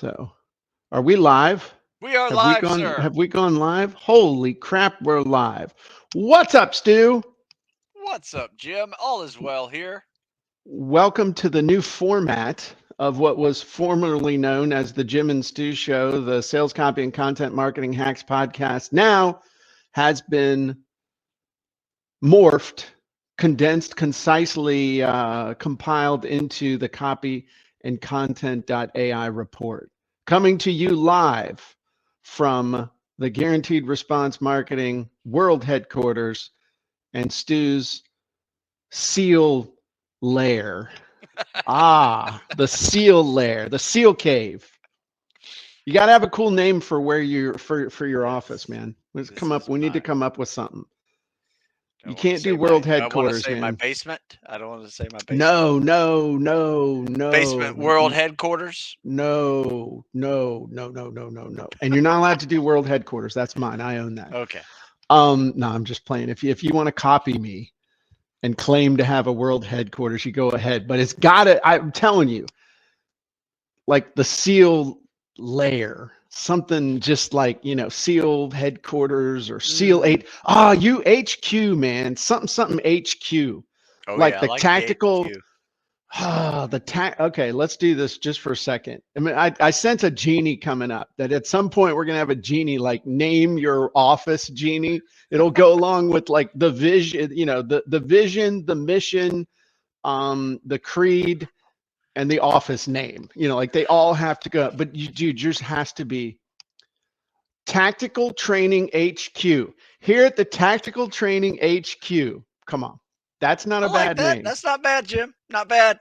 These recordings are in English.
So, are we live? We are live, sir. Have we gone live? Holy crap, we're live. What's up, Stu? What's up, Jim? All is well here. Welcome to the new format of what was formerly known as the Jim and Stu Show, the Sales Copy and Content Marketing Hacks podcast. Now has been morphed, condensed, concisely compiled into the Copy and Content.ai report. Coming to you live from the Guaranteed Response Marketing World Headquarters and Stu's Seal Lair. The Seal Lair, the Seal Cave. You got to have a cool name for where you're for your office, Yes, man. Let's this come up. is We need to my. come up with something. I You want to can't do say world my. Do I want to headquarters, say my man. basement? I don't want to say my basement. No, no, no, Basement no, world headquarters. no, no, no, no, no, no, no. And you're not allowed to do world headquarters. That's mine. I own that. Okay. No, I'm just playing. If you want to copy me and claim to have a world headquarters, you go ahead. But it's gotta, I'm telling you, like the seal layer, something just like, seal headquarters or seal Mm. eight. Ah, you HQ, man. Something HQ. Oh Like yeah, I the like the tactical. HQ. Okay, let's do this just for a second. I mean, I sense a genie coming up that at some point we're gonna have a genie like name your office genie. It'll go along with like the vision, the vision, the mission, the creed, and the office name. Like they all have to go, but dude, yours has to be Tactical Training HQ. Here at the Tactical Training HQ. Come on. That's not a I like bad that. name. That's not bad, Jim. Not bad.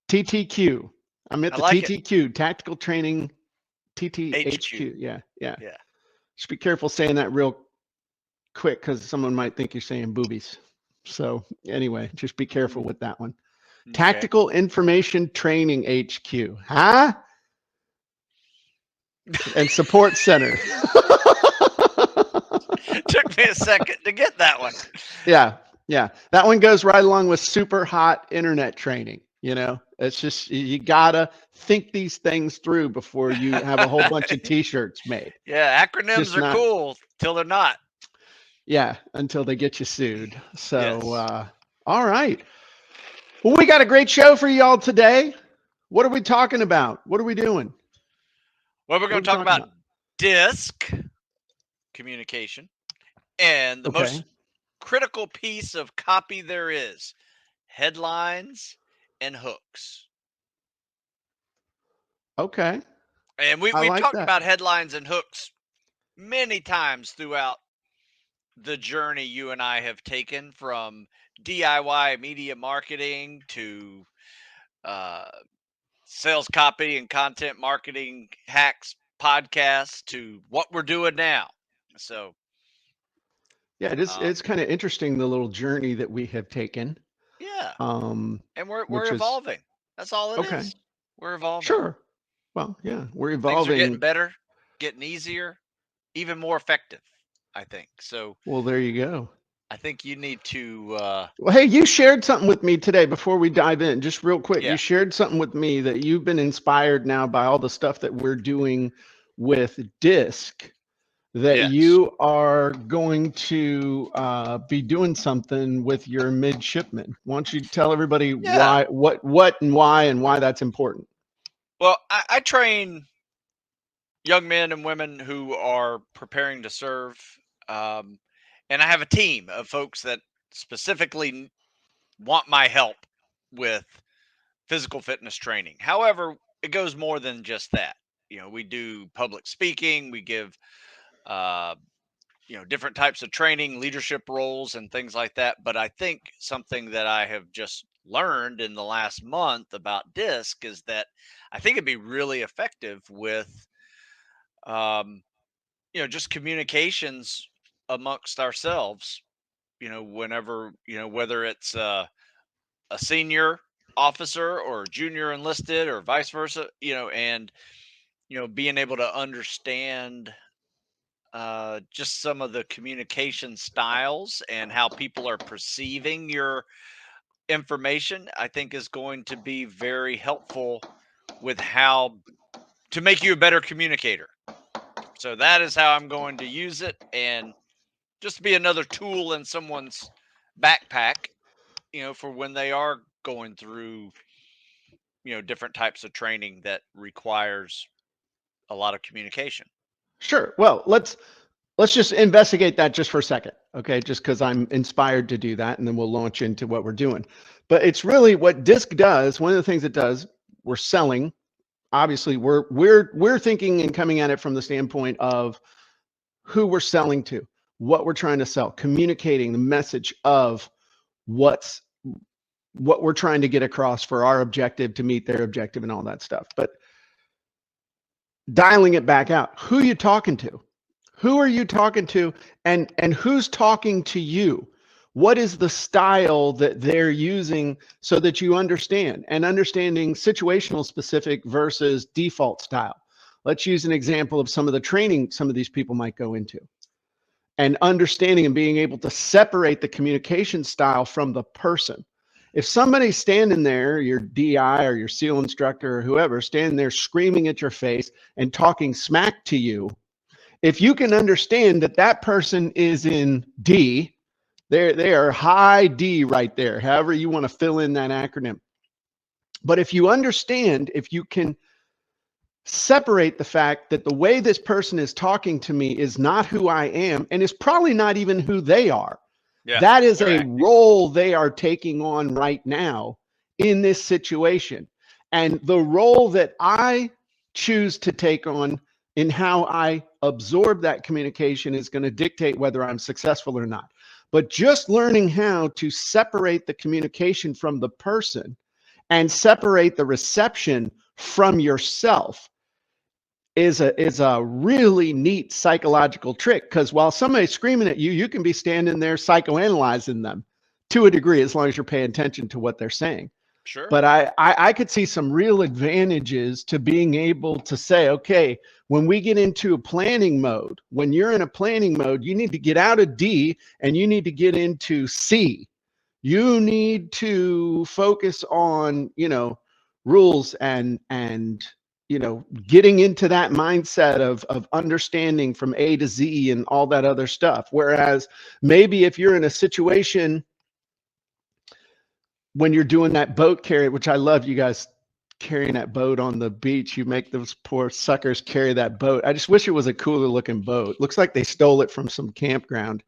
TTQ. I'm at I the like it. TTQ, Tactical Training HQ. TTHQ. Yeah, yeah. Yeah. Just be careful saying that real quick because someone might think you're saying boobies. So, anyway, just be careful Mm. with that one. Okay. Tactical Information Training HQ. Huh? And Support Center. Took me a second to get that one. Yeah, yeah. That one goes right along with super hot internet training. It's just, you gotta think these things through before you have a whole bunch of t-shirts made. Yeah, It's acronyms just are not, cool till they're not. yeah, until they get you sued. So, Yes. all right. Well, we got a great show for y'all today. What are we talking about? What are we doing? Well, we're What going are to we talk talking about about? DISC communication and the Okay. most critical piece of copy there is headlines and hooks. Okay. And I we've like talked that. about headlines and hooks many times throughout the journey you and I have taken from DIY media marketing to uh, sales copy and content marketing hacks podcasts to what we're doing now. So, Yeah, it is. um, It's kind of interesting the little journey that we have taken. yeah, Um, and we're which is evolving. That's all it okay. is. We're evolving. Sure. Well, yeah, we're Things are getting evolving. better, getting easier, even more effective, I think. So Well, there you go. I think you need to Well, hey, you shared something with me today before we dive in, just real quick. You yeah. shared something with me that you've been inspired now by all the stuff that we're doing with DISC, that Yes. you are going to be doing something with your midshipmen. Why don't you tell everybody Yeah. why, and why that's important? Well, I train young men and women who are preparing to serve. Um, and I have a team of folks that specifically want my help with physical fitness training. However, it goes more than just that. We do public speaking, we give uh, different types of training, leadership roles, and things like that. But I think something that I have just learned in the last month about DISC is that I think it'd be really effective with, um, just communications amongst ourselves. Whenever whether it's a senior officer or junior enlisted or vice versa, and being able to understand just some of the communication styles and how people are perceiving your information, I think is going to be very helpful with how to make you a better communicator. So that is how I'm going to use it, and just be another tool in someone's backpack, for when they are going through, different types of training that requires a lot of communication. Sure. Well, let's just investigate that just for a second, okay? Just because I'm inspired to do that, and then we'll launch into what we're doing. But it's really what DISC does. One of the things it does, we're selling. Obviously, we're thinking and coming at it from the standpoint of who we're selling to, what we're trying to sell, communicating the message of what we're trying to get across for our objective to meet their objective and all that stuff. But dialing it back out, who are you talking to? Who are you talking to, and who's talking to you? What is the style that they're using so that you understand, and understanding situational specific versus default style. Let's use an example of some of the training some of these people might go into, and understanding and being able to separate the communication style from the person. If somebody's standing there, your DI or your SEAL instructor or whoever, standing there screaming at your face and talking smack to you, if you can understand that that person is in D, they are high D right there, however you want to fill in that acronym. But if you understand, if you can separate the fact that the way this person is talking to me is not who I am, and is probably not even who they are. Yeah, that is a acting. role they are taking on right now in this situation. And the role that I choose to take on in how I absorb that communication is going to dictate whether I'm successful or not. But just learning how to separate the communication from the person and separate the reception from yourself is a really neat psychological trick, because while somebody's screaming at you, you can be standing there psychoanalyzing them to a degree, as long as you're paying attention to what they're saying. Sure. But I could see some real advantages to being able to say, okay, when we get into a planning mode, when you're in a planning mode, you need to get out of D and you need to get into C. You need to focus on, rules and getting into that mindset of understanding from A to Z and all that other stuff. Whereas maybe if you're in a situation when you're doing that boat carry, which I love you guys carrying that boat on the beach, you make those poor suckers carry that boat. I just wish it was a cooler looking boat. Looks like they stole it from some campground.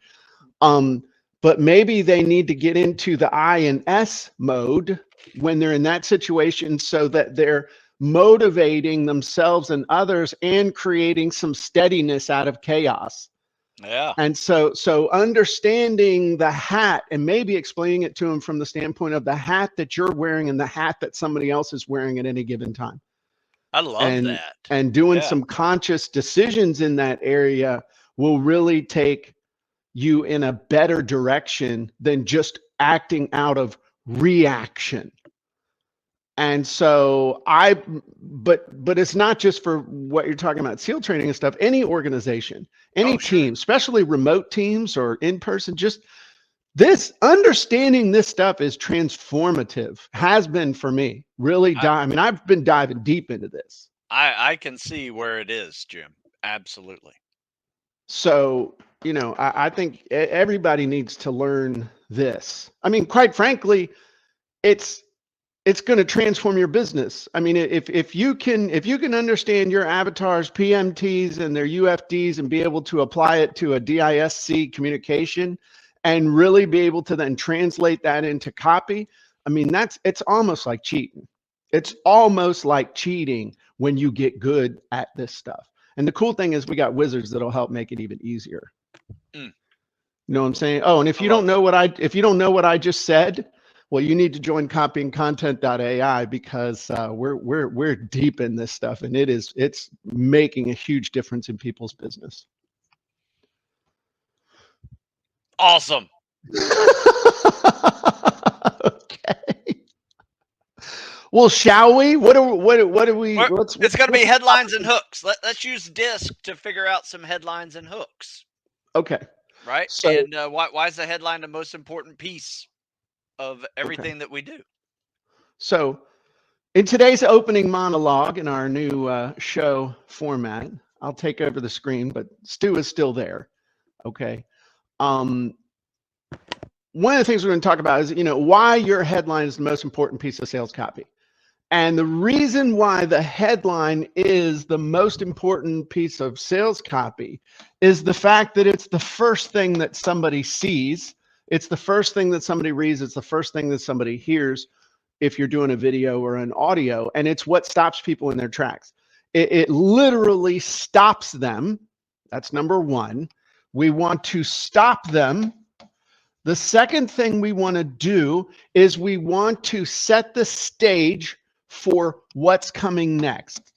But maybe they need to get into the I and S mode when they're in that situation, so that they're motivating themselves and others and creating some steadiness out of chaos. Yeah. And so understanding the hat and maybe explaining it to them from the standpoint of the hat that you're wearing and the hat that somebody else is wearing at any given time. I love that. And doing Yeah. some conscious decisions in that area will really take you in a better direction than just acting out of reaction. And so but it's not just for what you're talking about, SEAL training and stuff. Any organization, any team, especially remote teams or in person, just this understanding this stuff is transformative, has been for me. Really, I mean, I've been diving deep into this. I can see where it is, Jim. Absolutely. So, I think everybody needs to learn this. I mean, quite frankly, it's going to transform your business. I mean, if you can understand your avatars, PMTs, and their UFDs, and be able to apply it to a DISC communication, and really be able to then translate that into copy, I mean, it's almost like cheating. It's almost like cheating when you get good at this stuff. And the cool thing is we got wizards that'll help make it even easier. You know what I'm saying? Oh, and if you don't know what I just said, well, you need to join copyingcontent.ai, because we're deep in this stuff, and it's making a huge difference in people's business. Awesome. Okay. Well, shall we? What do we? It's going to be headlines and hooks. Let's use DISC to figure out some headlines and hooks. Okay. Right. So, and why is the headline the most important piece of everything that we do? So In today's opening monologue in our new show format, I'll take over the screen, but Stu is still there. Okay. One of the things we're going to talk about is, why your headline is the most important piece of sales copy. And the reason why the headline is the most important piece of sales copy is the fact that it's the first thing that somebody sees. It's the first thing that somebody reads. It's the first thing that somebody hears if you're doing a video or an audio. And it's what stops people in their tracks. It literally stops them. That's number one. We want to stop them. The second thing we want to do is we want to set the stage for what's coming next.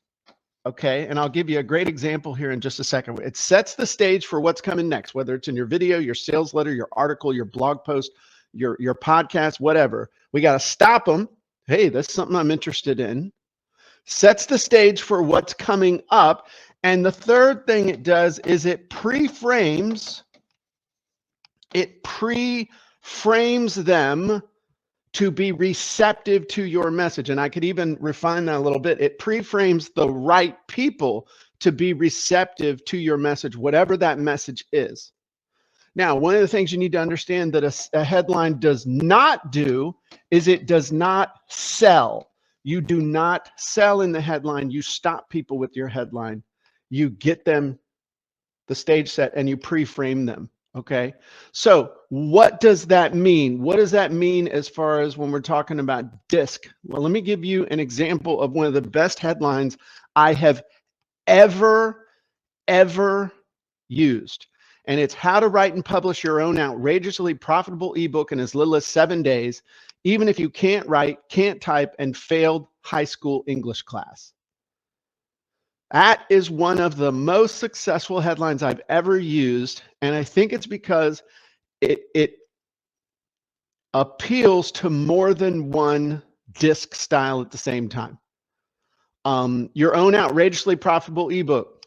Okay, and I'll give you a great example here in just a second. It sets the stage for what's coming next, whether it's in your video, your sales letter, your article, your blog post, your podcast, whatever. We got to stop them. Hey, that's something I'm interested in. Sets the stage for what's coming up. And the third thing it does is it pre-frames them to be receptive to your message. And I could even refine that a little bit. It pre-frames the right people to be receptive to your message, whatever that message is. Now, one of the things you need to understand that a headline does not do is it does not sell. You do not sell in the headline. You stop people with your headline. You get them the stage set and you pre-frame them. Okay, so what does that mean? What does that mean as far as when we're talking about DISC? Well, let me give you an example of one of the best headlines I have ever used. And it's how to write and publish your own outrageously profitable ebook in as little as 7 days, even if you can't write, can't type, and failed high school English class. That is one of the most successful headlines I've ever used. And I think it's because it appeals to more than one DISC style at the same time. Your own outrageously profitable ebook.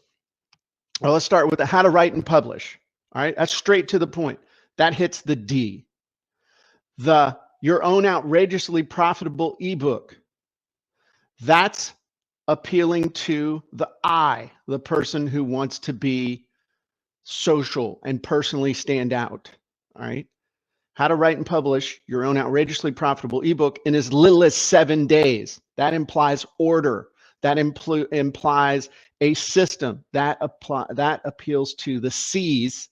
Well, let's start with the how to write and publish. All right, that's straight to the point. That hits the D. Your own outrageously profitable ebook. That's appealing to the I, the person who wants to be social and personally stand out. All right. How to write and publish your own outrageously profitable ebook in as little as 7 days. That implies order. That implies a system. That appeals to the C's.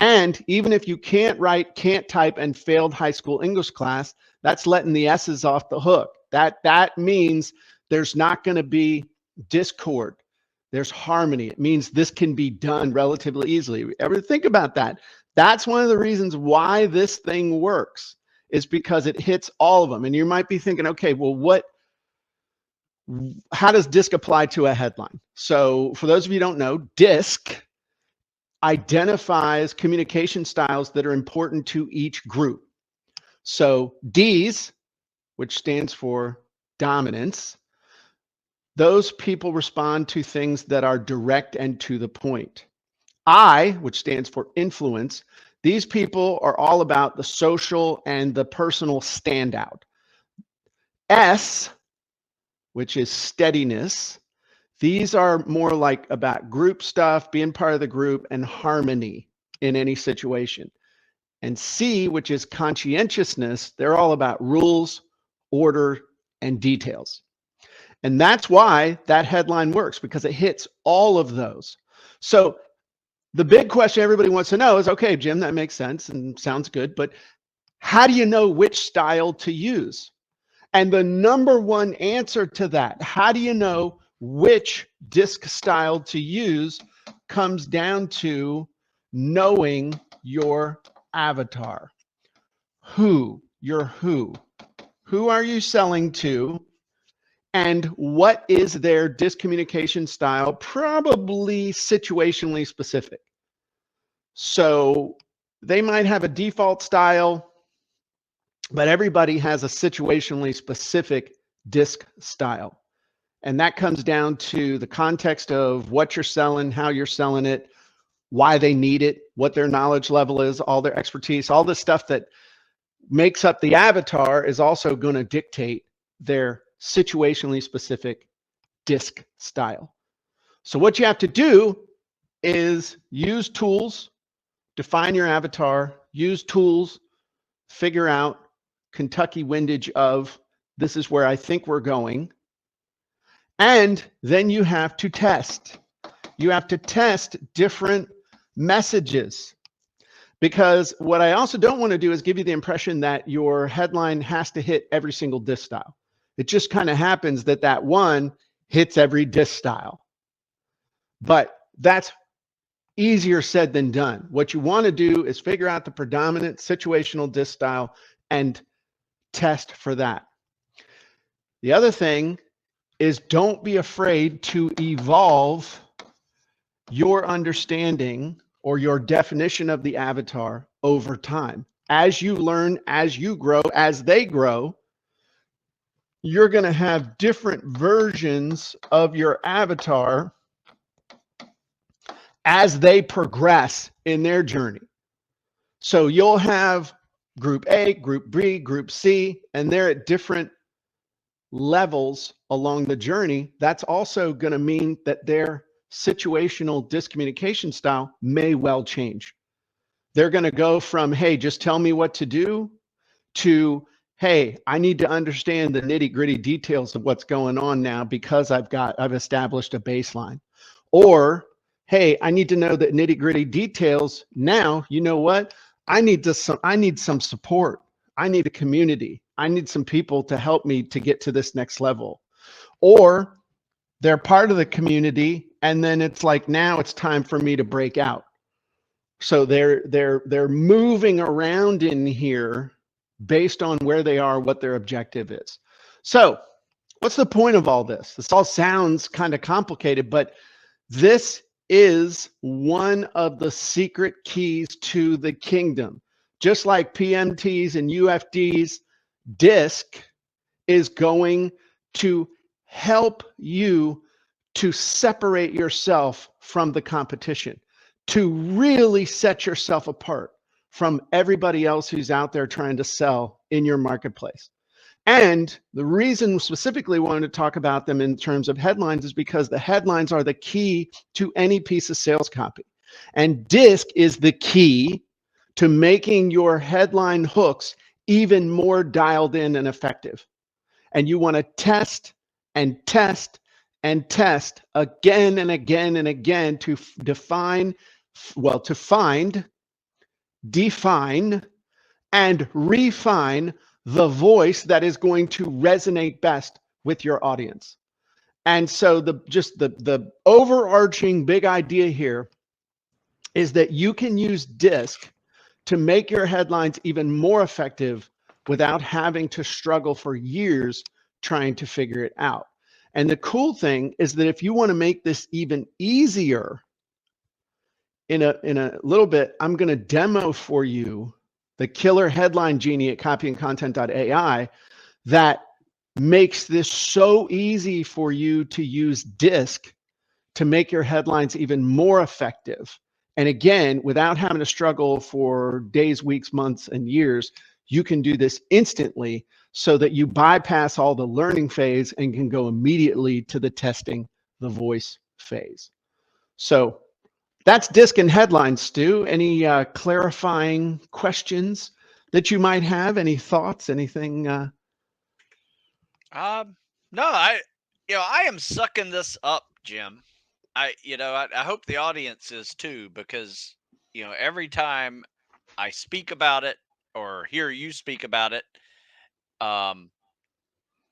And even if you can't write, can't type, and failed high school English class, that's letting the S's off the hook. That means there's not going to be discord. There's harmony. It means this can be done relatively easily. Ever think about that? That's one of the reasons why this thing works, is because it hits all of them. And you might be thinking, okay, well, how does DISC apply to a headline? So for those of you who don't know, DISC identifies communication styles that are important to each group. So D's, which stands for dominance, those people respond to things that are direct and to the point. I, which stands for influence, these people are all about the social and the personal standout. S, which is steadiness, these are more like about group stuff, being part of the group, and harmony in any situation. And C, which is conscientiousness, they're all about rules, order, and details. And that's why that headline works, because it hits all of those. So the big question everybody wants to know is, okay, Jim, that makes sense and sounds good, but how do you know which style to use? And the number one answer to that, how do you know which DISC style to use, comes down to knowing your avatar. Who are you selling to? And what is their DISC communication style? Probably situationally specific. So they might have a default style, but everybody has a situationally specific DISC style. And that comes down to the context of what you're selling, how you're selling it, why they need it, what their knowledge level is, all their expertise, all the stuff that makes up the avatar is also going to dictate their situationally specific DISC style. So what you have to do is use tools, define your avatar, use tools, figure out Kentucky windage of this is where I think we're going. And then you have to test. You have to test different messages, because what I also don't want to do is give you the impression that your headline has to hit every single DISC style. It just kind of happens that that one hits every DISC style. But that's easier said than done. What you want to do is figure out the predominant situational DISC style and test for that. The other thing is, don't be afraid to evolve your understanding or your definition of the avatar over time. As you learn, as you grow, as they grow, you're going to have different versions of your avatar as they progress in their journey. So you'll have group A, group B, group C, and they're at different levels along the journey. That's also going to mean that their situational discommunication style may well change. They're going to go from, hey, just tell me what to do, to, hey, I need to understand the nitty-gritty details of what's going on now because I've established a baseline. Or, hey, I need to know the nitty-gritty details now. You know what? I need some support. I need a community. I need some people to help me to get to this next level. Or they're part of the community, and then it's like, now it's time for me to break out. So they're moving around in here based on where they are, what their objective is. So what's the point of all this? This all sounds kind of complicated, but this is one of the secret keys to the kingdom. Just like PMTs and UFDs, DISC is going to help you to separate yourself from the competition, to really set yourself apart from everybody else who's out there trying to sell in your marketplace. And the reason specifically wanted to talk about them in terms of headlines is because the headlines are the key to any piece of sales copy. And DISC is the key to making your headline hooks even more dialed in and effective. And you want to test and test and test again and again and again to define, well, to find, define, and refine the voice that is going to resonate best with your audience. And so the overarching big idea here is that you can use DISC to make your headlines even more effective without having to struggle for years trying to figure it out. And the cool thing is that if you want to make this even easier, in a little bit, I'm going to demo for you the killer headline genie at copyandcontent.ai that makes this so easy for you to use DISC to make your headlines even more effective. And again, without having to struggle for days, weeks, months, and years, you can do this instantly so that you bypass all the learning phase and can go immediately to the testing the voice phase. So that's DISC and headlines, Stu. Any clarifying questions that you might have? Any thoughts? Anything? No, I am sucking this up, Jim. I hope the audience is too, because every time I speak about it or hear you speak about it, I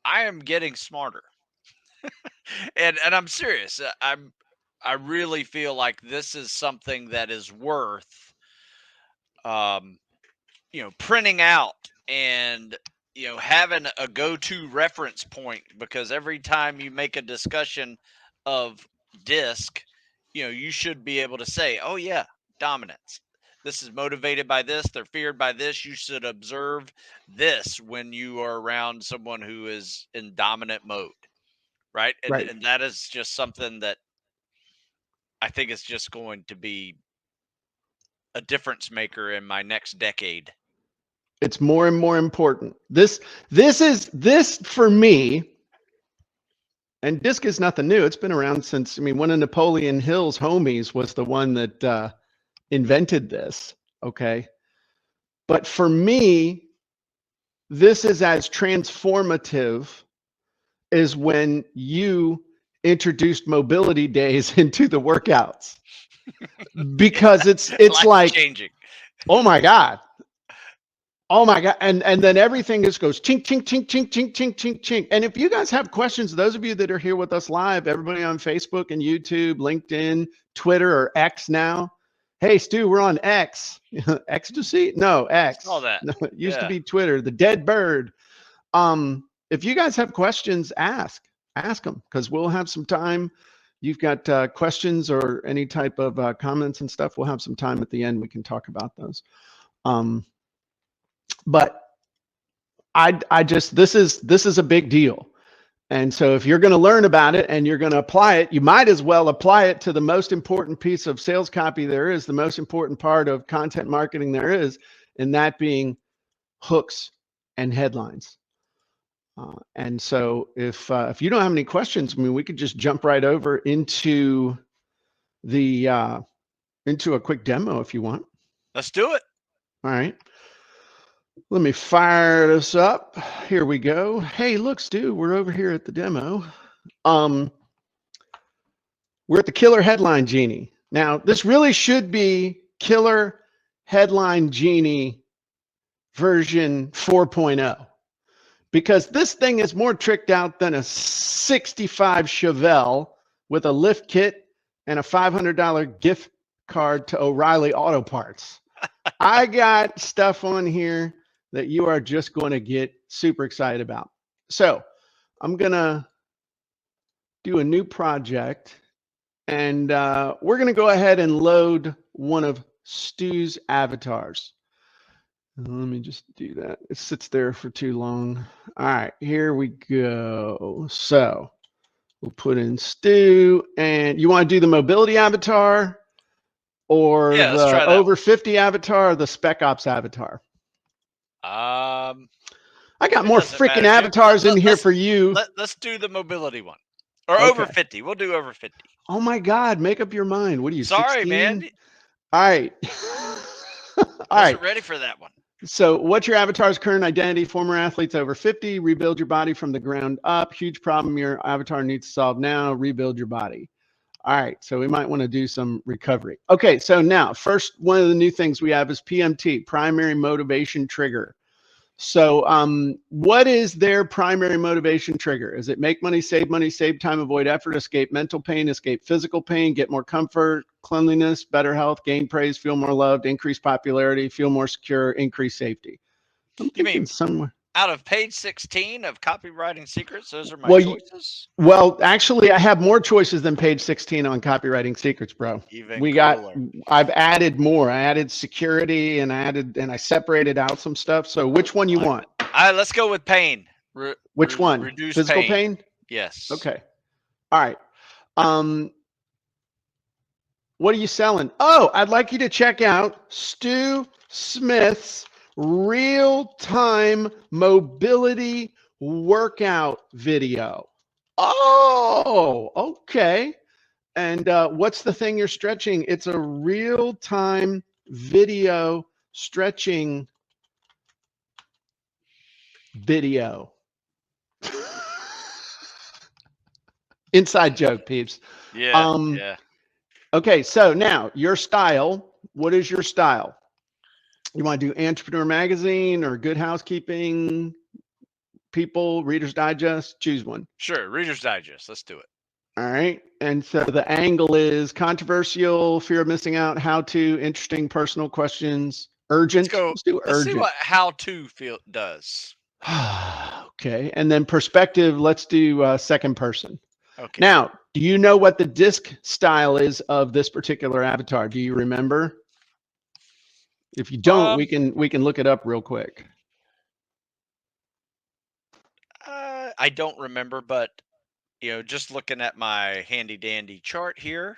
am getting smarter. and I'm serious. I really feel like this is something that is worth printing out and having a go-to reference point, because every time you make a discussion of DISC, you should be able to say, oh yeah, dominance. This is motivated by this, they're feared by this. You should observe this when you are around someone who is in dominant mode, right? Right. And that is just something that I think is just going to be a difference maker in my next decade. It's more and more important. This for me And disc is nothing new. It's been around since, I mean, one of Napoleon Hill's homies was the one that invented this. Okay. But for me, this is as transformative as when you introduced mobility days into the workouts, because it's like, changing. oh my God. Oh my God. And then everything just goes chink, chink, chink, chink, chink, chink, chink, chink. And if you guys have questions, those of you that are here with us live, everybody on Facebook and YouTube, LinkedIn, Twitter, or X now. Hey, Stu, we're on X. Ecstasy? No, X. All that. No, it used to be Twitter, the dead bird. If you guys have questions, ask them, because we'll have some time. You've got questions or any type of comments and stuff. We'll have some time at the end. We can talk about those. But I just, this is a big deal. And so if you're going to learn about it and you're going to apply it, you might as well apply it to the most important piece of sales copy there is, the most important part of content marketing there is, and that being hooks and headlines. And so if you don't have any questions, I mean, we could just jump right over into the into a quick demo if you want. Let's do it. All right. Let me fire this up. Here we go. Hey, look, Stu, we're over here at the demo. We're at the Killer Headline Genie. Now, this really should be Killer Headline Genie version 4.0, because this thing is more tricked out than a 65 Chevelle with a lift kit and a $500 gift card to O'Reilly Auto Parts. I got stuff on here that you are just going to get super excited about. So I'm going to do a new project, and we're going to go ahead and load one of Stu's avatars. Let me just do that. It sits there for too long. All right, here we go. So we'll put in Stu, and you want to do the mobility avatar or the over 50 avatar or the Spec Ops avatar? I got more freaking avatars in here for you. Let's do the mobility one, or over 50. We'll do over 50. Oh my God, make up your mind. What are you? Sorry, 16? man. All right. All right. Ready for that one. So what's your avatar's current identity? Former athletes over 50. Rebuild your body from the ground up. Huge problem your avatar needs to solve now. Rebuild your body. All right, so we might want to do some recovery. Okay, so now first, one of the new things we have is PMT, primary motivation trigger. So what is their primary motivation trigger? Is it make money, save time, avoid effort, escape mental pain, escape physical pain, get more comfort, cleanliness, better health, gain praise, feel more loved, increase popularity, feel more secure, increase safety? I'm thinking somewhere. Out of page 16 of Copywriting Secrets, those are my choices? Well, actually, I have more choices than page 16 on Copywriting Secrets, bro. I've added more. I added security, and I separated out some stuff. So which one you want? Let's go with pain. Which one? Reduce physical pain? Yes. Okay. All right. What are you selling? Oh, I'd like you to check out Stu Smith's real-time mobility workout video. Oh, okay. And what's the thing you're stretching? It's a real-time video stretching video. Inside joke, peeps. Yeah. Okay, so now your style. What is your style? You want to do Entrepreneur Magazine or Good Housekeeping, People, Reader's Digest? Choose one. Sure, Reader's Digest. Let's do it. All right. And so the angle is controversial, fear of missing out, how-to, interesting, personal questions, urgent. Let's do urgent. Let's see what how-to does. Okay. And then perspective, let's do second person. Okay. Now, do you know what the disc style is of this particular avatar? Do you remember? If you don't, we can look it up real quick. I don't remember, but just looking at my handy dandy chart here,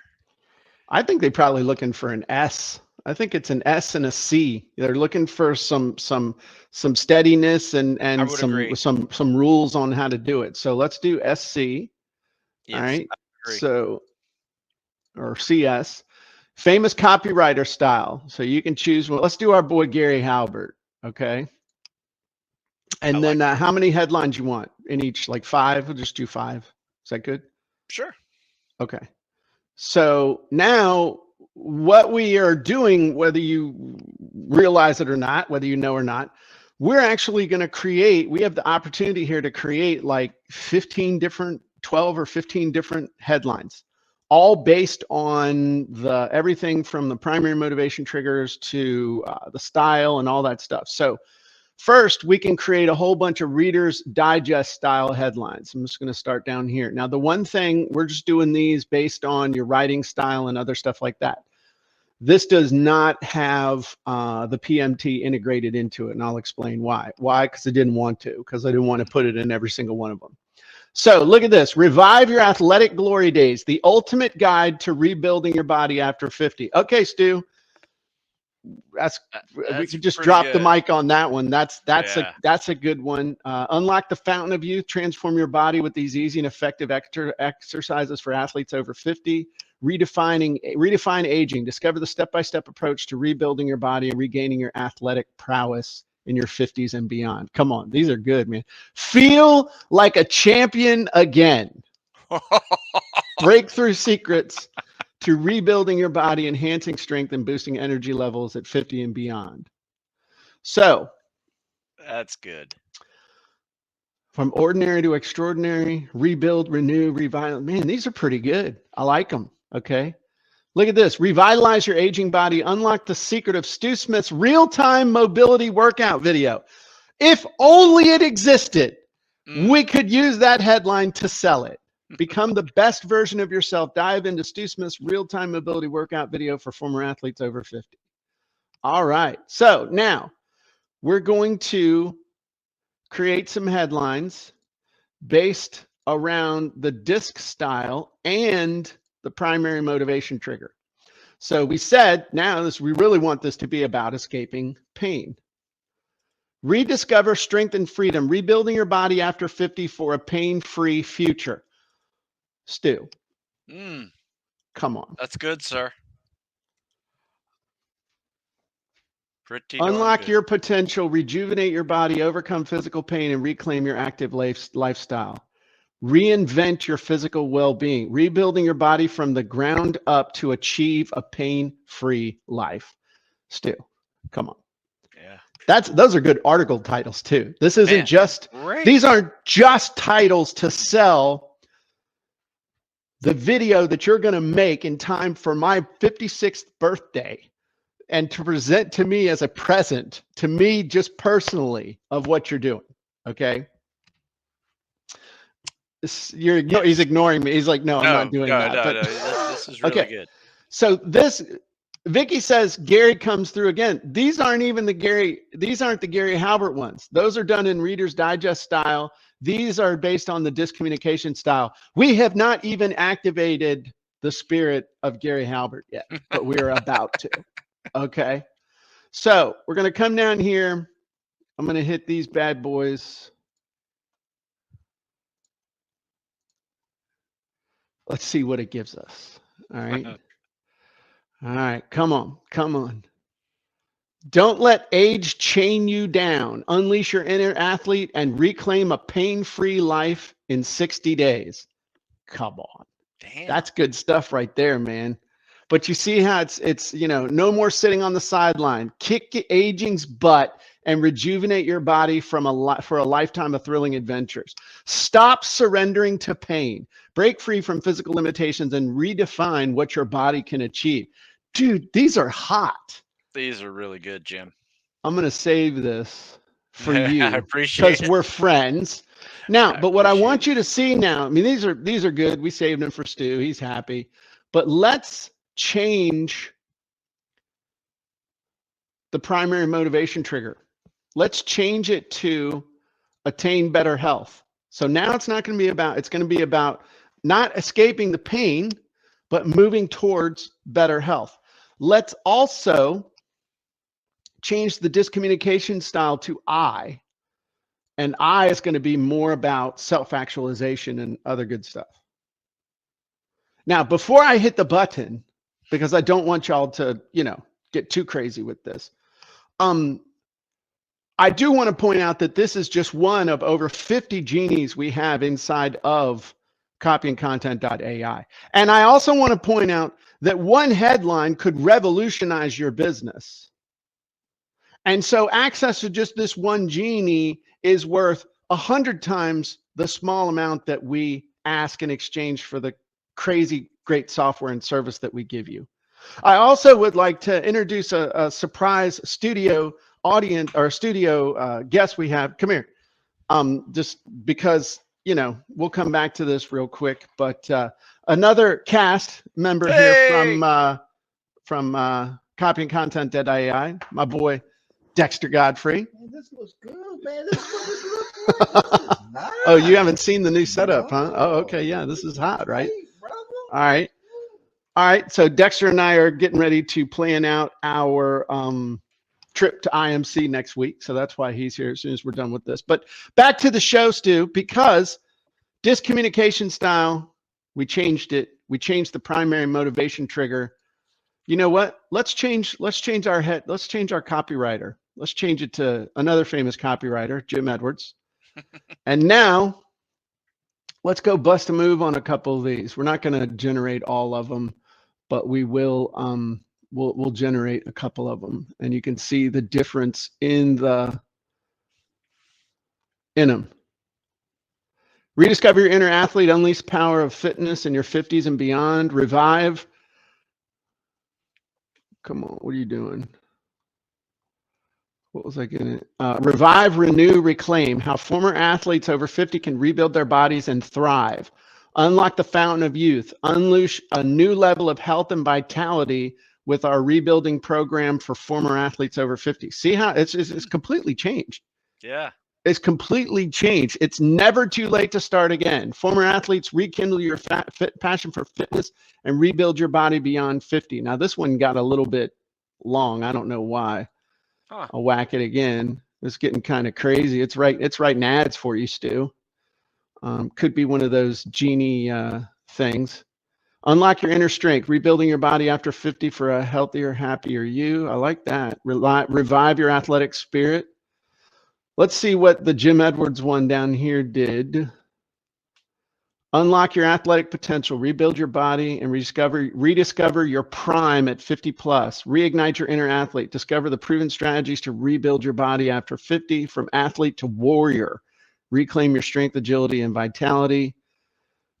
I think they're probably looking for an S. I think it's an S and a C. They're looking for some steadiness and some rules on how to do it. So let's do SC. All Yes, right. I agree. So, or CS, famous copywriter style. So you can choose. Well, let's do our boy Gary Halbert. Okay. I And like then it. how many headlines you want in each? Like 5? We'll just do 5. Is that good? Sure. Okay. So now what we are doing, whether you realize it or not, whether you know or not, we're actually going to create, we have the opportunity here to create like 15 different, 12 or 15 different headlines, all based on the everything from the primary motivation triggers to the style and all that stuff. So first, we can create a whole bunch of Reader's Digest style headlines. I'm just going to start down here. Now, the one thing, we're just doing these based on your writing style and other stuff like that. This does not have the PMT integrated into it, and I'll explain why. Why? Because I didn't want to, because I didn't want to put it in every single one of them. So look at this. Revive your athletic glory days, the ultimate guide to rebuilding your body after 50. Okay, Stu. That's we That's could just pretty drop the good. mic on that one. That's Yeah. a good one. Unlock the fountain of youth. Transform your body with these easy and effective exercises for athletes over 50. Redefine aging. Discover the step-by-step approach to rebuilding your body and regaining your athletic prowess in your 50s and beyond. Come on, these are good, man. Feel like a champion again. Breakthrough secrets to rebuilding your body, enhancing strength, and boosting energy levels at 50 and beyond. So, That's good. from ordinary to extraordinary, rebuild, renew, revitalize. Man, these are pretty good. I like them. Okay. Look at this. Revitalize your aging body. Unlock the secret of Stu Smith's real-time mobility workout video. If only it existed, we could use that headline to sell it. Become the best version of yourself. Dive into Stu Smith's real-time mobility workout video for former athletes over 50. All right. So now we're going to create some headlines based around the disc style and the primary motivation trigger. So we said now we really want this to be about escaping pain. Rediscover strength and freedom, rebuilding your body after 50 for a pain-free future. Stu, come on. That's good, sir. Pretty darn Unlock good. your potential, rejuvenate your body, overcome physical pain, and reclaim your active lifestyle. Reinvent your physical well-being, rebuilding your body from the ground up to achieve a pain-free life. Stu, come on. Yeah. Those are good article titles too. This isn't Man, just, great. these aren't just titles to sell the video that you're going to make in time for my 56th birthday and to present to me as a present to me just personally of what you're doing. Okay. He's ignoring me. He's like, no, I'm not doing that. But This is really good. So Vicky says Gary comes through again. These aren't the Gary Halbert ones. Those are done in Reader's Digest style. These are based on the disc communication style. We have not even activated the spirit of Gary Halbert yet, but we are about to. Okay. So we're going to come down here. I'm going to hit these bad boys. Let's see what it gives us. All right. All right. Come on. Don't let age chain you down. Unleash your inner athlete and reclaim a pain-free life in 60 days. Come on. Damn. That's good stuff right there, man. But you see how it's no more sitting on the sideline. Kick aging's butt and rejuvenate your body for a lifetime of thrilling adventures. Stop surrendering to pain. Break free from physical limitations and redefine what your body can achieve. Dude, these are hot. These are really good, Jim. I'm going to save this for you. I appreciate it. Because we're friends. Now, but what I want you to see now, I mean, these are good. We saved them for Stu. He's happy. But let's change the primary motivation trigger. Let's change it to attain better health. So now it's not going to be about, it's going to be about not escaping the pain, but moving towards better health. Let's also change the discommunication style to I. And I is going to be more about self-actualization and other good stuff. Now, before I hit the button, because I don't want y'all to, get too crazy with this. I do want to point out that this is just one of over 50 genies we have inside of copyandcontent.ai. And I also want to point out that one headline could revolutionize your business. And so access to just this one genie is worth 100 times the small amount that we ask in exchange for the crazy great software and service that we give you. I also would like to introduce a surprise studio audience or studio guest we have. Come here. Just because, we'll come back to this real quick, but another cast member here from Copy and Content.ai, my boy, Dexter Godfrey. Man, this looks good, man. This is what it looks like. This is nice. Oh, you haven't seen the new setup, huh? No. Oh, okay. Yeah, this is hot, right? Hey, brother. All right. All right. So Dexter and I are getting ready to plan out our trip to IMC next week. So that's why he's here as soon as we're done with this. But back to the show, Stu, because discommunication style, we changed it. We changed the primary motivation trigger. You know what? Let's change our copywriter. Let's change it to another famous copywriter, Jim Edwards. And now let's go bust a move on a couple of these. We're not going to generate all of them, but we will we'll generate a couple of them, and you can see the difference in them. Rediscover your inner athlete, unleash the power of fitness in your 50s and beyond. Revive. Come on, what are you doing? What was I getting? Revive, renew, reclaim. How former athletes over 50 can rebuild their bodies and thrive. Unlock the fountain of youth. Unleash a new level of health and vitality with our rebuilding program for former athletes over 50. See how it's completely changed. Yeah. It's completely changed. It's never too late to start again. Former athletes, rekindle your passion for fitness and rebuild your body beyond 50. Now, this one got a little bit long. I don't know why. Huh. I'll whack it again. It's getting kind of crazy. It's writing ads for you, Stu. Could be one of those genie things. Unlock your inner strength, rebuilding your body after 50 for a healthier, happier you. I like that. Revive your athletic spirit. Let's see what the Jim Edwards one down here did. Unlock your athletic potential, rebuild your body, and rediscover your prime at 50 plus. Reignite your inner athlete. Discover the proven strategies to rebuild your body after 50, from athlete to warrior. Reclaim your strength, agility, and vitality.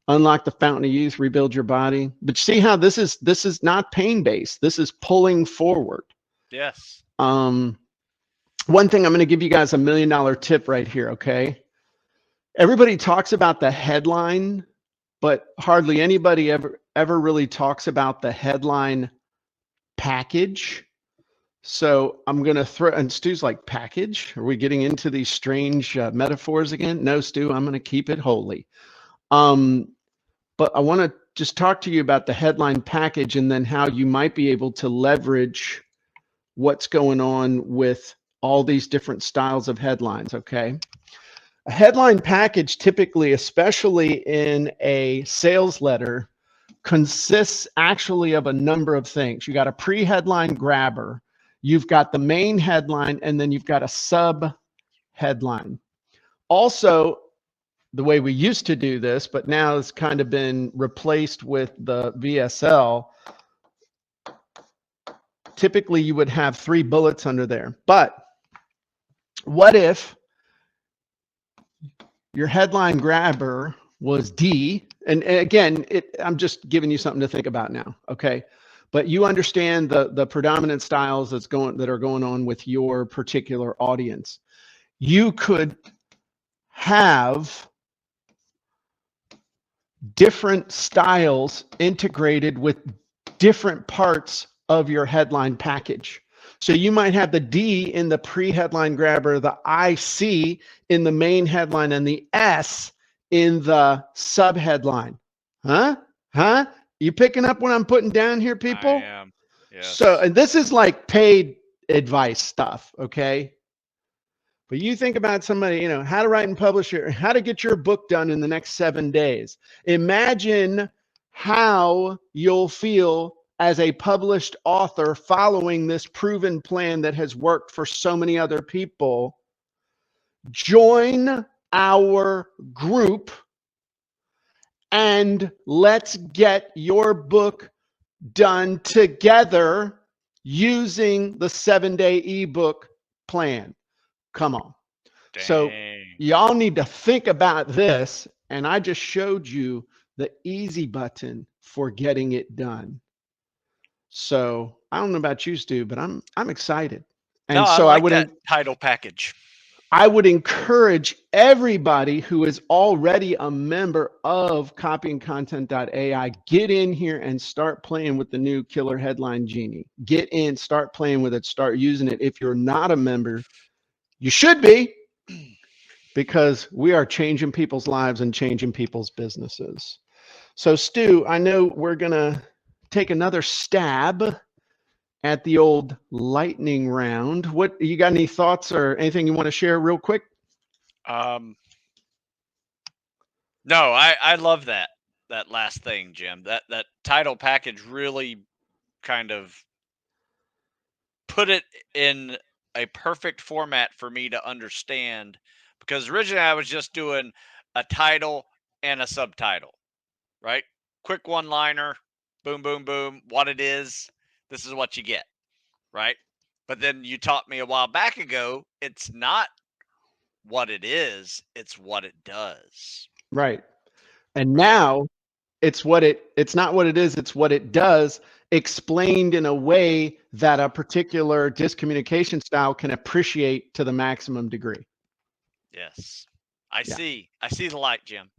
Unlock the fountain of youth, rebuild your body. But see how this is not pain-based. This is pulling forward. Yes. One thing, I'm going to give you guys $1 million tip right here, okay? Everybody talks about the headline, but hardly anybody ever really talks about the headline package. So I'm going to throw, and Stu's like, package? Are we getting into these strange metaphors again? No, Stu, I'm going to keep it holy. But I want to just talk to you about the headline package and then how you might be able to leverage what's going on with all these different styles of headlines, okay? A headline package typically, especially in a sales letter, consists actually of a number of things. You got a pre-headline grabber, you've got the main headline, and then you've got a sub-headline. Also, the way we used to do this, but now it's kind of been replaced with the VSL, typically you would have 3 bullets under there. But what if your headline grabber was D? And again, I'm just giving you something to think about now, okay? But you understand the predominant styles that are going on with your particular audience. You could have different styles integrated with different parts of your headline package. So you might have the D in the pre-headline grabber, the IC in the main headline, and the S in the sub-headline. Huh? You picking up what I'm putting down here, people? I am. Yes. So, and this is like paid advice stuff, okay? But you think about somebody, how to write and publish how to get your book done in the next 7 days. Imagine how you'll feel as a published author following this proven plan that has worked for so many other people, join our group and let's get your book done together using the 7-day ebook plan. Come on. Dang. So y'all need to think about this. And I just showed you the easy button for getting it done. So I don't know about you, Stu, but I'm excited. And no, so I like that title package. I would encourage everybody who is already a member of copyandcontent.ai, get in here and start playing with the new killer headline genie. Get in, start playing with it, start using it. If you're not a member, you should be, because we are changing people's lives and changing people's businesses. So Stu, I know we're gonna take another stab at the old lightning round. What, you got any thoughts or anything you want to share real quick? No, I love that last thing, Jim. That title package really kind of put it in a perfect format for me to understand, because originally I was just doing a title and a subtitle, right? Quick one-liner, boom, boom, boom, what it is, this is what you get, right? But then you taught me a while back ago, it's not what it is, it's what it does. Right. And now it's not what it is, it's what it does, explained in a way that a particular discommunication style can appreciate to the maximum degree. Yes. I see the light, Jim.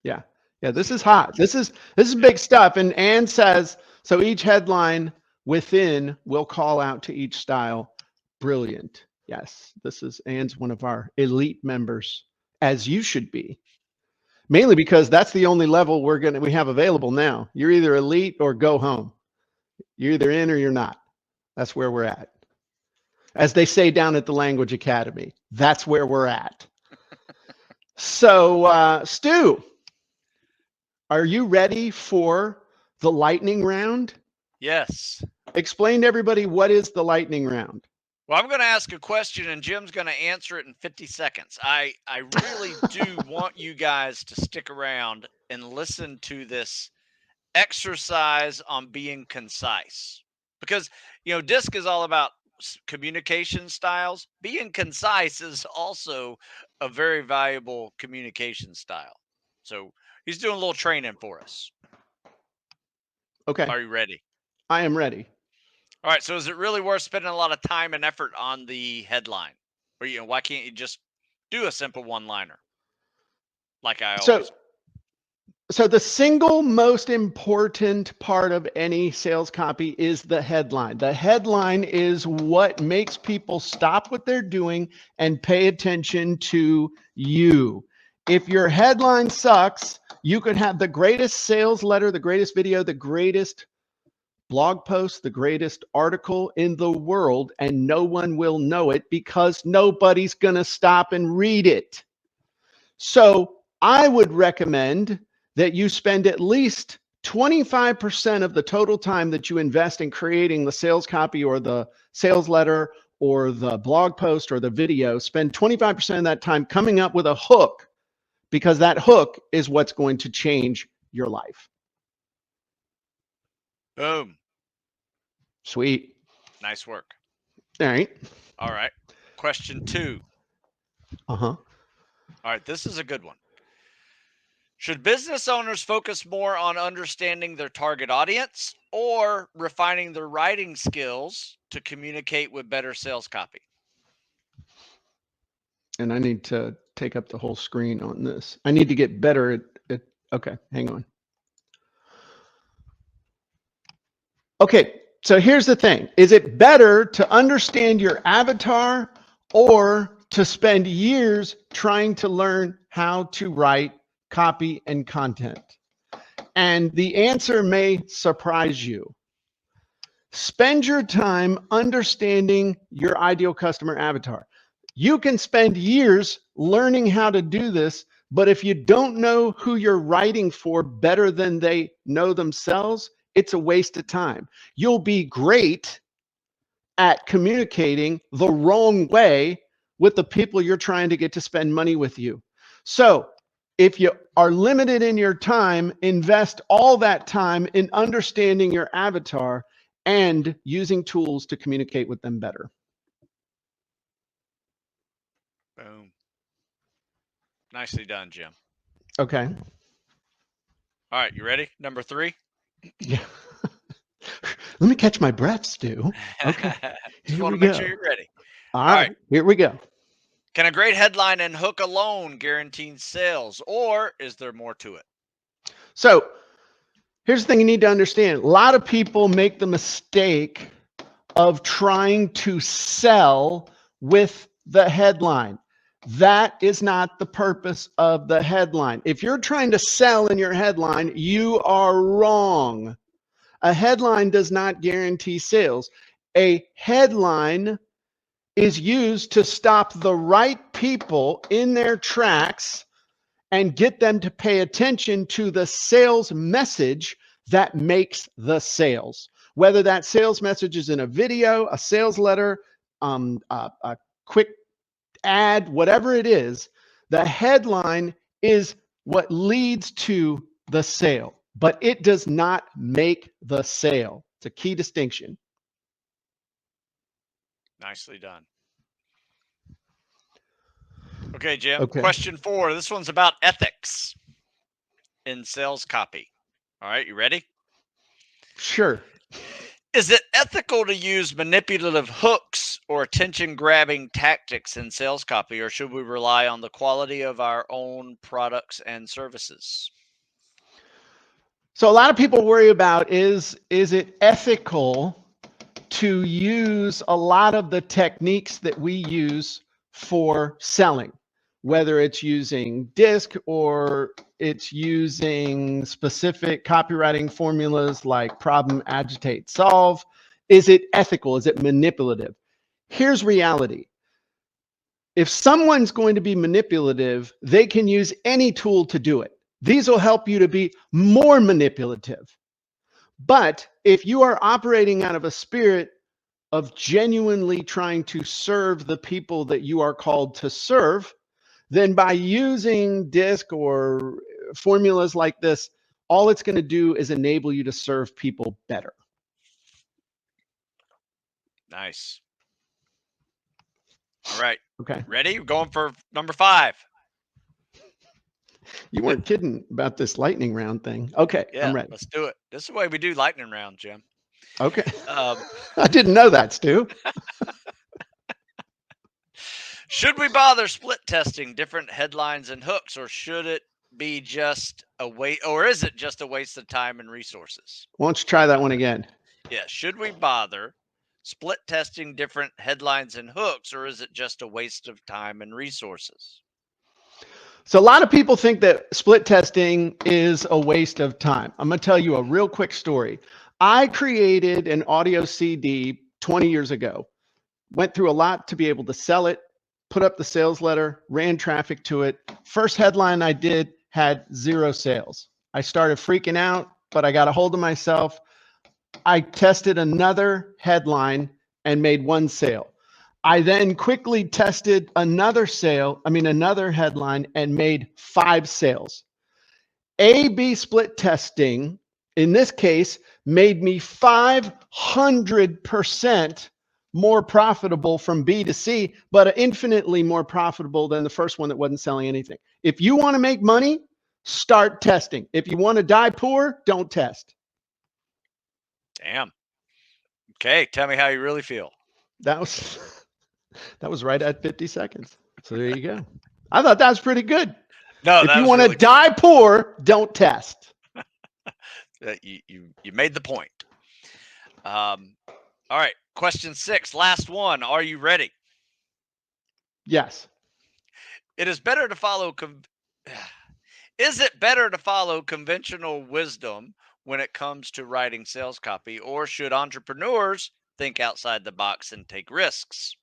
Yeah. Yeah, this is hot. This is big stuff. And Ann says, so each headline within will call out to each style. Brilliant. Yes, this is Ann's one of our elite members, as you should be. Mainly because that's the only level we have available now. You're either elite or go home. You're either in or you're not. That's where we're at. As they say down at the Language Academy, that's where we're at. So, Stu, are you ready for the lightning round? Yes. Explain to everybody, what is the lightning round? Well, I'm going to ask a question and Jim's going to answer it in 50 seconds. I really do want you guys to stick around and listen to this exercise on being concise, because, DISC is all about communication styles. Being concise is also a very valuable communication style. So he's doing a little training for us. Okay. Are you ready? I am ready. All right. So is it really worth spending a lot of time and effort on the headline? Or, why can't you just do a simple one-liner like I always? So the single most important part of any sales copy is the headline. The headline is what makes people stop what they're doing and pay attention to you. If your headline sucks, you could have the greatest sales letter, the greatest video, the greatest blog post, the greatest article in the world, and no one will know it because nobody's going to stop and read it. So I would recommend that you spend at least 25% of the total time that you invest in creating the sales copy or the sales letter or the blog post or the video, spend 25% of that time coming up with a hook, because that hook is what's going to change your life. Boom. Sweet. Nice work. All right. All right. Question 2. All right. This is a good one. Should business owners focus more on understanding their target audience or refining their writing skills to communicate with better sales copy? And I need to take up the whole screen on this. I need to get better at okay, hang on. Okay, so here's the thing. Is it better to understand your avatar or to spend years trying to learn how to write copy and content? And the answer may surprise you. Spend your time understanding your ideal customer avatar. You can spend years learning how to do this, But if you don't know who you're writing for better than they know themselves, it's a waste of time. You'll be great at communicating the wrong way with the people you're trying to get to spend money with you. So if you are limited in your time, invest all that time in understanding your avatar and using tools to communicate with them better. Boom. Nicely done, Jim. Okay. All right, you ready? Number 3. Yeah. Let me catch my breath, Stu. Okay. Just Here want we to make go. sure you're ready. All All right. right. Here we go. Can a great headline and hook alone guarantee sales, or is there more to it? So here's the thing you need to understand. A lot of people make the mistake of trying to sell with the headline. That is not the purpose of the headline. If you're trying to sell in your headline, you are wrong. A headline does not guarantee sales. A headline is used to stop the right people in their tracks and get them to pay attention to the sales message that makes the sales. Whether that sales message is in a video, a sales letter, a quick ad, whatever it is, the headline is what leads to the sale, but it does not make the sale. It's a key distinction. Nicely done. Okay, Jim. Okay. Question 4. This one's about ethics in sales copy. All right, you ready? Sure. Is it ethical to use manipulative hooks or attention grabbing tactics in sales copy, or should we rely on the quality of our own products and services? So a lot of people worry about is it ethical to use a lot of the techniques that we use for selling, whether it's using DISC or it's using specific copywriting formulas like problem, agitate, solve. Is it ethical? Is it manipulative? Here's reality. If someone's going to be manipulative, they can use any tool to do it. These will help you to be more manipulative. But if you are operating out of a spirit of genuinely trying to serve the people that you are called to serve, then by using DISC or formulas like this, all it's going to do is enable you to serve people better. Nice. All right. Okay. Ready? We're going for number 5. You weren't kidding about this lightning round thing. Okay, Yeah, I'm ready. let's do it. This is the way we do lightning round, Jim. Okay. Um, I didn't know that, Stu. Should we bother split testing different headlines and hooks, or should it be just a waste, or is it just a waste of time and resources? Why don't you try that one again? Yeah, should we bother split testing different headlines and hooks, or is it just a waste of time and resources? So a lot of people think that split testing is a waste of time. I'm going to tell you a real quick story. I created an audio CD 20 years ago, went through a lot to be able to sell it, put up the sales letter, ran traffic to it. First headline I did had 0 sales. I started freaking out, but I got a hold of myself. I tested another headline and made 1 sale. I then quickly tested another headline and made 5 sales. A/B split testing, in this case, made me 500% more profitable from B to C, but infinitely more profitable than the first one that wasn't selling anything. If you want to make money, start testing. If you want to die poor, don't test. Damn. Okay, tell me how you really feel. That was right at 50 seconds. So there you go. I thought that was pretty good. No, If that you was want to really die poor, don't test. you made the point. All right, question 6, last one. Are you ready? Yes. It is better to follow. Is it better to follow conventional wisdom when it comes to writing sales copy, or should entrepreneurs think outside the box and take risks?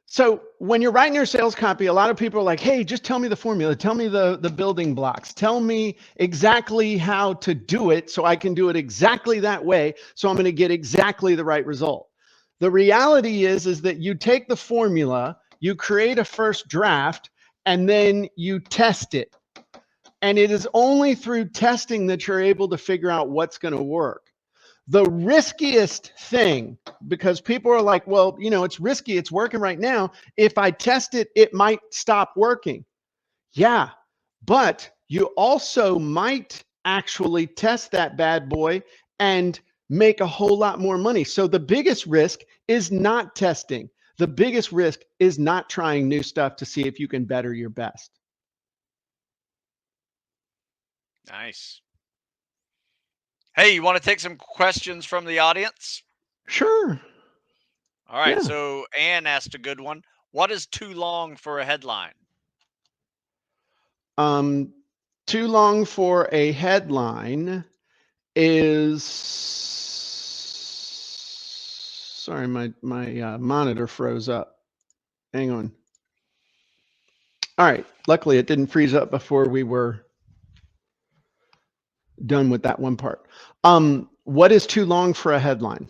So when you're writing your sales copy, a lot of people are like, hey, just tell me the formula. Tell me the building blocks. Tell me exactly how to do it so I can do it exactly that way. So I'm going to get exactly the right result. The reality is that you take the formula, you create a first draft, and then you test it. And it is only through testing that you're able to figure out what's going to work. The riskiest thing, because people are like, well, you know, it's risky, it's working right now. If I test it, it might stop working. Yeah, but you also might actually test that bad boy and make a whole lot more money. So the biggest risk is not testing. The biggest risk is not trying new stuff to see if you can better your best. Nice. Hey, you want to take some questions from the audience? Sure. All right. Yeah. So Ann asked a good one. What is too long for a headline? Too long for a headline is, sorry, my monitor froze up. Hang on. All right. Luckily, it didn't freeze up before we were done with that one part. What is too long for a headline?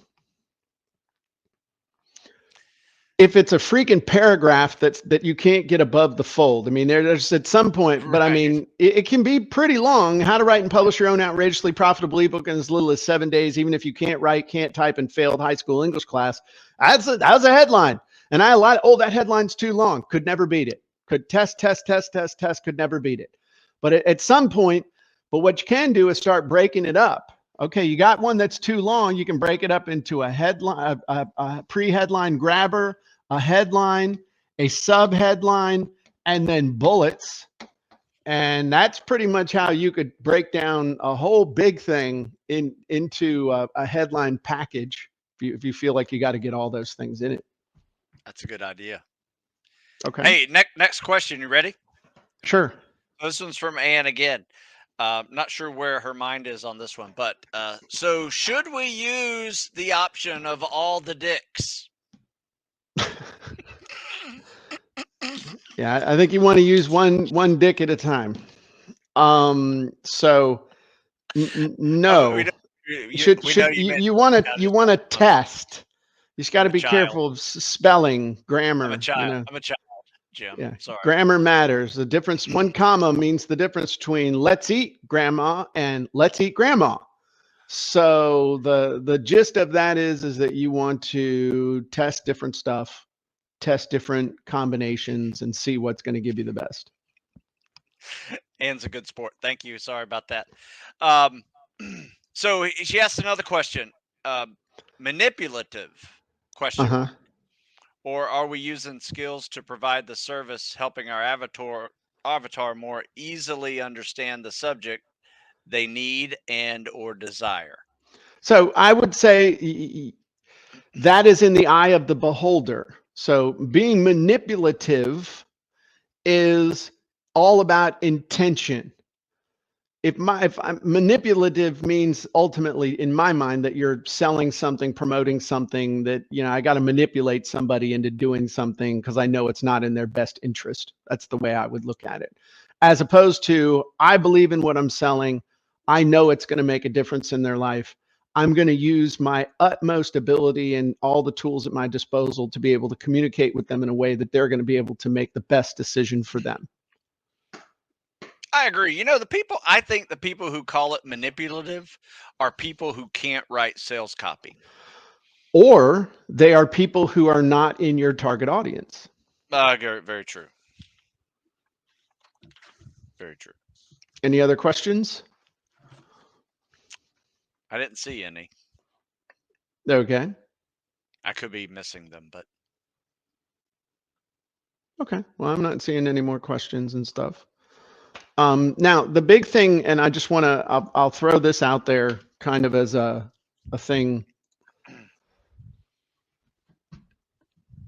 If it's a freaking paragraph that you can't get above the fold. I mean, there's at some point, but I mean, it can be pretty long. How to write and publish your own outrageously profitable ebook in as little as 7 days, even if you can't write, can't type, and failed high school English class. That was a headline. And I had a lot, oh, that headline's too long. Could never beat it. Could test, could never beat it. But at some point, but what you can do is start breaking it up. Okay, you got one that's too long. You can break it up into a headline, a pre-headline grabber, a headline, a sub-headline, and then bullets. And that's pretty much how you could break down a whole big thing into a headline package if you feel like you got to get all those things in it. That's a good idea. Okay. Hey, next question. You ready? Sure. This one's from Ann again. Not sure where her mind is on this one, but so should we use the option of all the dicks? Yeah, I think you want to use one dick at a time. So no. You want to test. You just got to be careful of spelling, grammar. I'm a child. You know. I'm a child, Jim. Yeah. Sorry. Grammar matters. The difference, one comma means the difference between let's eat grandma and let's eat grandma. So the gist of that is that you want to test different stuff, test different combinations, and see what's going to give you the best. Ann's a good sport. Thank you. Sorry about that. So she asked another question. Manipulative question. Uh-huh. Or are we using skills to provide the service, helping our avatar more easily understand the subject they need and or desire? So I would say that is in the eye of the beholder. So being manipulative is all about intention. If I'm manipulative means ultimately in my mind that you're selling something, promoting something that, you know, I got to manipulate somebody into doing something because I know it's not in their best interest. That's the way I would look at it. As opposed to, I believe in what I'm selling. I know it's going to make a difference in their life. I'm going to use my utmost ability and all the tools at my disposal to be able to communicate with them in a way that they're going to be able to make the best decision for them. I agree. You know, I think the people who call it manipulative are people who can't write sales copy. Or they are people who are not in your target audience. Very true. Very true. Any other questions? I didn't see any. Okay. I could be missing them, but. Okay. Well, I'm not seeing any more questions and stuff. Now, the big thing, and I just want to, I'll throw this out there kind of as a thing.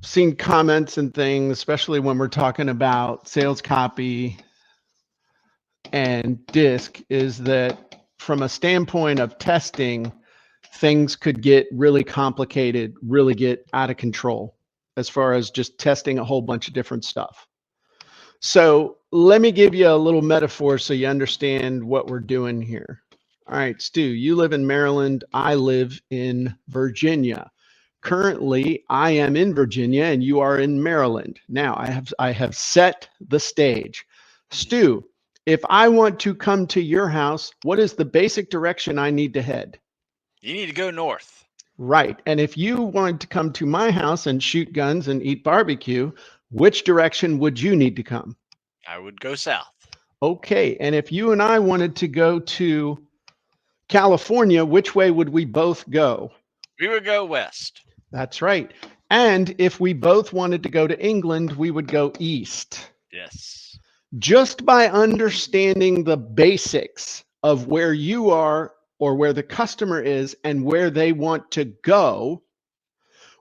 Seen comments and things, especially when we're talking about sales copy and disc, is that from a standpoint of testing, things could get really complicated, really get out of control. as far as just testing a whole bunch of different stuff. So let me give you a little metaphor so you understand what we're doing here. All right, Stu, you live in Maryland. I live in Virginia. Currently, I am in Virginia and you are in Maryland. Now, I have set the stage. Stu, if I want to come to your house, what is the basic direction I need to head? You need to go north. Right. And if you wanted to come to my house and shoot guns and eat barbecue, which direction would you need to come? I would go south. Okay. And if you and I wanted to go to California, which way would we both go? We would go west. That's right. And if we both wanted to go to England, we would go east. Yes. Just by understanding the basics of where you are or where the customer is and where they want to go,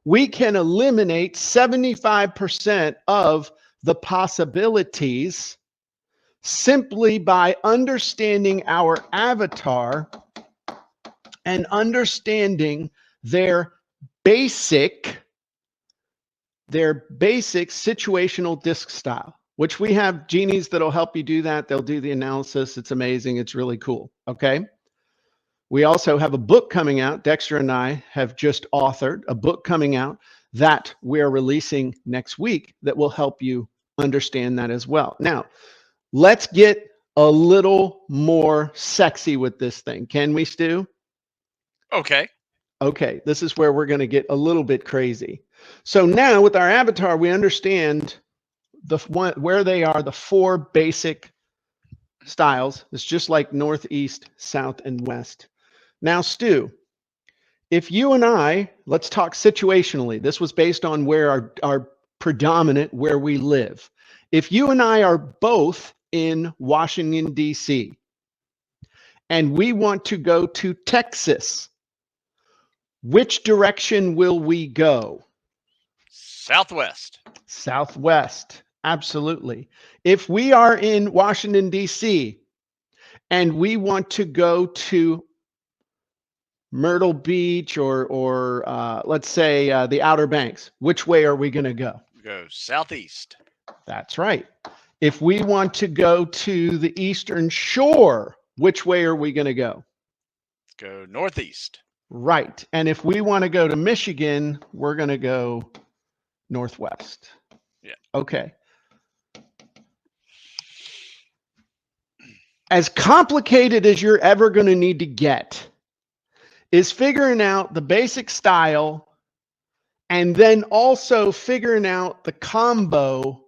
we can eliminate 75% of the possibilities simply by understanding our avatar and understanding their basic situational disc style, which we have genies that'll help you do that. They'll do the analysis. It's amazing. It's really cool. Okay. We also have a book coming out. Dexter and I have just authored a book coming out that we're releasing next week that will help you understand that as well. Now, let's get a little more sexy with this thing. Can we, Stu? Okay. Okay, this is where we're going to get a little bit crazy. So now with our avatar, we understand where they are, the four basic styles. It's just like north, east, south, and west. Now, Stu, if you and I, let's talk situationally. This was based on where our predominant, where we live. If you and I are both in Washington, D.C., and we want to go to Texas, which direction will we go? Southwest. Southwest. Absolutely. If we are in Washington, D.C., and we want to go to Myrtle Beach or let's say the Outer Banks, which way are we going to go? Go southeast. That's right. If we want to go to the Eastern Shore, which way are we going to go? Let's go northeast. Right. And if we want to go to Michigan, we're going to go northwest. Yeah. Okay. As complicated as you're ever going to need to get is figuring out the basic style and then also figuring out the combo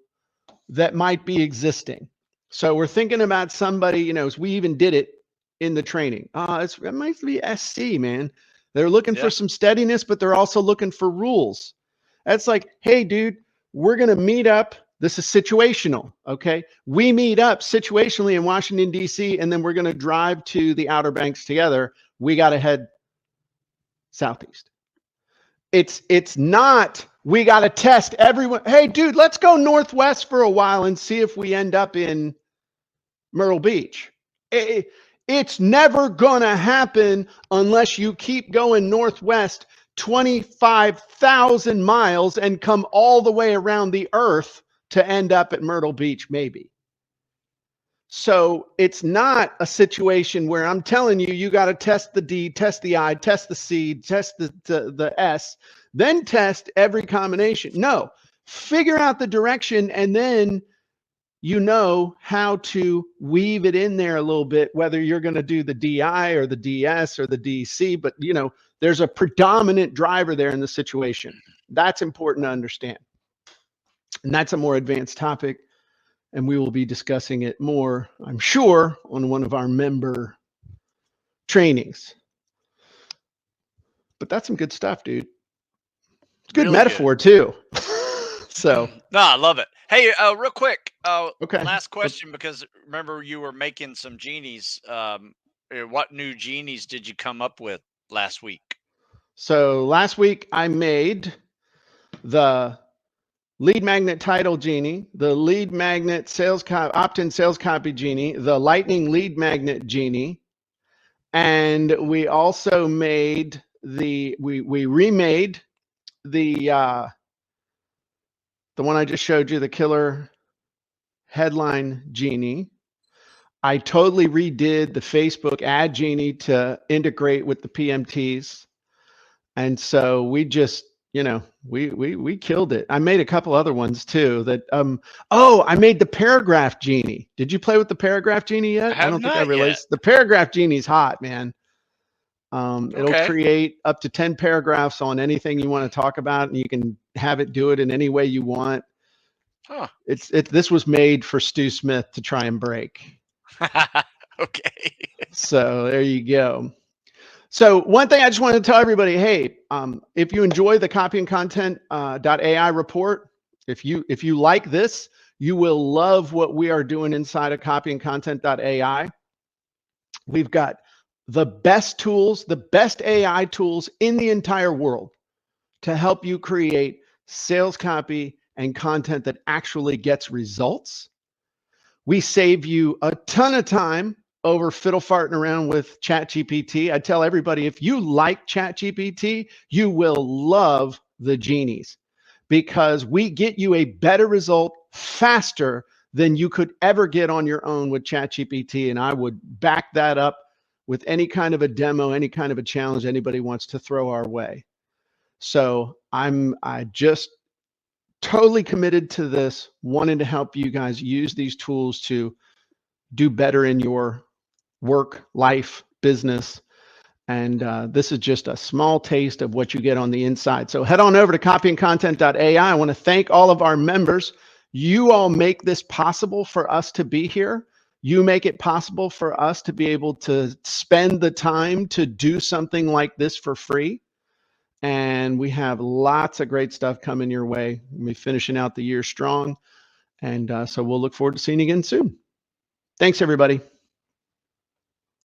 that might be existing. So we're thinking about somebody, you know, we even did it in the training. It might be SC, man. They're looking for some steadiness, but they're also looking for rules. That's like, hey, dude, we're going to meet up. This is situational, okay? We meet up situationally in Washington, D.C., and then we're going to drive to the Outer Banks together. We got to head southeast. It's not, we got to test everyone. Hey, dude, let's go northwest for a while and see if we end up in Myrtle Beach. It's never going to happen unless you keep going northwest 25,000 miles and come all the way around the earth to end up at Myrtle Beach, maybe. So it's not a situation where I'm telling you, you got to test the D, test the I, test the C, test the S, then test every combination. No, figure out the direction and then you know how to weave it in there a little bit, whether you're going to do the DI or the DS or the DC, but you know, there's a predominant driver there in the situation. That's important to understand. And that's a more advanced topic. And we will be discussing it more, I'm sure, on one of our member trainings. But that's some good stuff, dude. It's good really metaphor too. So no, I love it. Hey, real quick, okay. Last question, because remember you were making some genies. What new genies did you come up with last week? So last week I made the lead magnet title genie, the lead magnet opt-in sales copy genie, the lightning lead magnet genie, and we also made we remade the the one I just showed you, the killer headline genie. I totally redid the Facebook ad genie to integrate with the PMTs. And so we just, we killed it. I made a couple other ones too that, I made the paragraph genie. Did you play with the paragraph genie yet? I have don't think I not realized the paragraph genie's hot, man. It'll Okay. create up to 10 paragraphs on anything you want to talk about, and you can have it do it in any way you want. Huh. This was made for Stu Smith to try and break. Okay. So there you go. So one thing I just wanted to tell everybody, hey, if you enjoy the copy and content .ai report, if you like this, you will love what we are doing inside of copy and content .ai. We've got the best tools, the best AI tools in the entire world to help you create sales copy and content that actually gets results. We save you a ton of time over fiddle farting around with ChatGPT. I tell everybody, if you like ChatGPT, you will love the genies because we get you a better result faster than you could ever get on your own with ChatGPT. And I would back that up with any kind of a demo, any kind of a challenge anybody wants to throw our way. So I just totally committed to this, wanting to help you guys use these tools to do better in your work, life, business. And this is just a small taste of what you get on the inside. So head on over to copyandcontent.ai. I want to thank all of our members. You all make this possible for us to be here. You make it possible for us to be able to spend the time to do something like this for free. And we have lots of great stuff coming your way. We'll be finishing out the year strong. And so we'll look forward to seeing you again soon. Thanks, everybody.